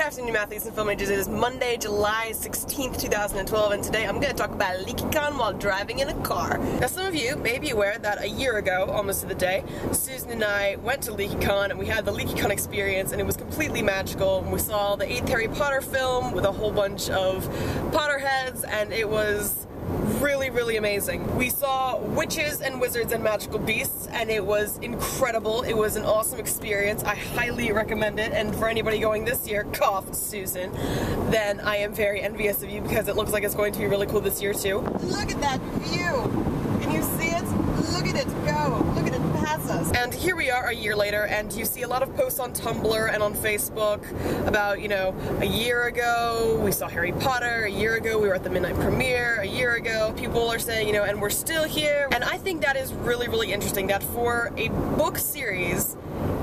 afternoon, Mathletes and Film Majors. It is Monday, July 16th, 2012, and today I'm going to talk about LeakyCon while driving in a car. Now, some of you may be aware that a year ago, almost to the day, Susan and I went to LeakyCon and we had the LeakyCon experience, and it was completely magical. We saw the 8th Harry Potter film with a whole bunch of Potterheads, and it was really amazing. We saw witches and wizards and magical beasts, and it was incredible. It was an awesome experience. I highly recommend it, and for anybody going this year, cough, Susan, then I am very envious of you because it looks like it's going to be really cool this year too. Look at that view! Can you see it? Look at it go! Look at it pass us! And here we are a year later, and you see a lot of posts on Tumblr and on Facebook about, you know, a year ago we saw Harry Potter, a year ago we were at the midnight premiere, a year ago people are saying, you know, and we're still here. And I think that is really interesting that for a book series,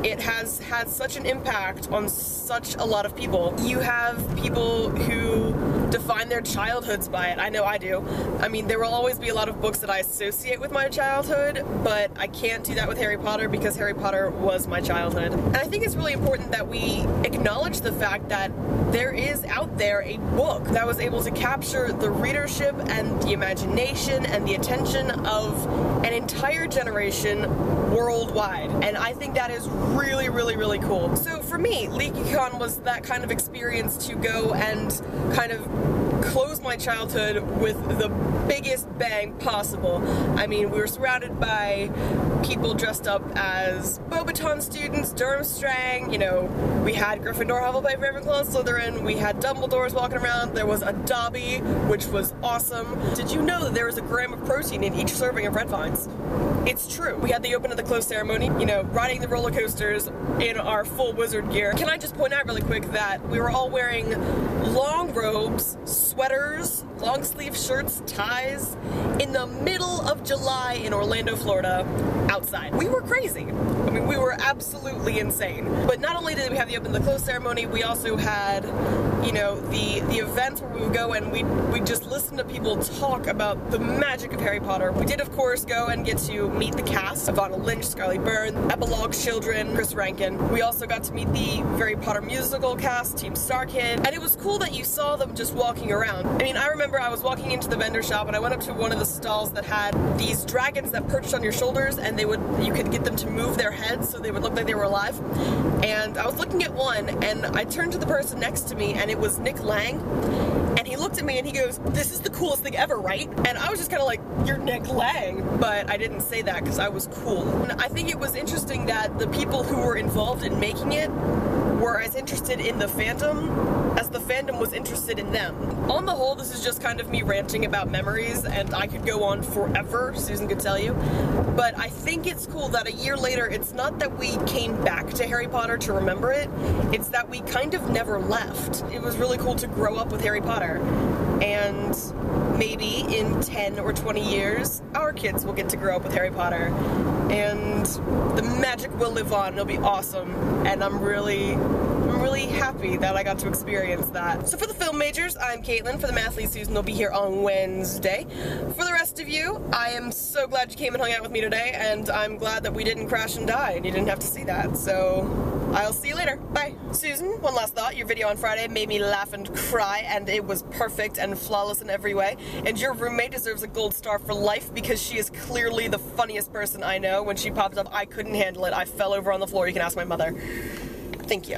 it has had such an impact on such a lot of people. You have people who define their childhoods by it. I know I do. I mean, there will always be a lot of books that I associate with my childhood, but I can't do that with Harry Potter because Harry Potter was my childhood. And I think it's really important that we acknowledge the fact that there is out there a book that was able to capture the readership and the imagination and the attention of an entire generation worldwide. And I think that is really cool. So for me, LeakyCon was that kind of experience to go and kind of close my childhood with the biggest bang possible. I mean, we were surrounded by people dressed up as Beauxbaton students, Durmstrang, you know, we had Gryffindor, Hufflepuff, Ravenclaw, Slytherin, we had Dumbledores walking around, there was a Dobby, which was awesome. Did you know that there was a gram of protein in each serving of Red Vines? It's true. We had the open to the close ceremony, you know, riding the roller coasters in our full wizard gear. Can I just point out really quick that we were all wearing long robes, sweaters, long sleeve shirts, ties, in the middle of July in Orlando, Florida, outside. We were crazy. I mean, we were absolutely insane. But not only did we have the open to the close ceremony, we also had, you know, the events where we would go and we'd just listen to people talk about the magic of Harry Potter. We did, of course, go and get to meet the cast, Ivana Lynch, Scarlett Byrne, Epilogue Children, Chris Rankin. We also got to meet the Harry Potter musical cast, Team Starkid, and it was cool that you saw them just walking around. I mean, I remember I was walking into the vendor shop and I went up to one of the stalls that had these dragons that perched on your shoulders, and you could get them to move their heads so they would look like they were alive. And I was looking at one, and I turned to the person next to me, and it was Nick Lang. And he looked at me and he goes, "This is the coolest thing ever, right?" And I was just kind of like, "You're Nick Lang." But I didn't say that because I was cool. And I think it was interesting that the people who were involved in making it were as interested in the fandom as the fandom was interested in them. On the whole, this is just kind of me ranting about memories, and I could go on forever, Susan could tell you. But I think it's cool that a year later, it's not that we came back to Harry Potter to remember it, it's that we kind of never left. It was really cool to grow up with Harry Potter. And maybe in 10 or 20 years, our kids will get to grow up with Harry Potter. And the magic will live on. It'll be awesome. And I'm really happy that I got to experience that. So for the film majors, I'm Caitlin. For the Mathlete, Susan will be here on Wednesday. For the rest of you, I am so glad you came and hung out with me today, and I'm glad that we didn't crash and die and you didn't have to see that. So I'll see you later. Bye. Susan, one last thought. Your video on Friday made me laugh and cry, and it was perfect and flawless in every way. And your roommate deserves a gold star for life because she is clearly the funniest person I know. When she popped up, I couldn't handle it. I fell over on the floor. You can ask my mother. Thank you.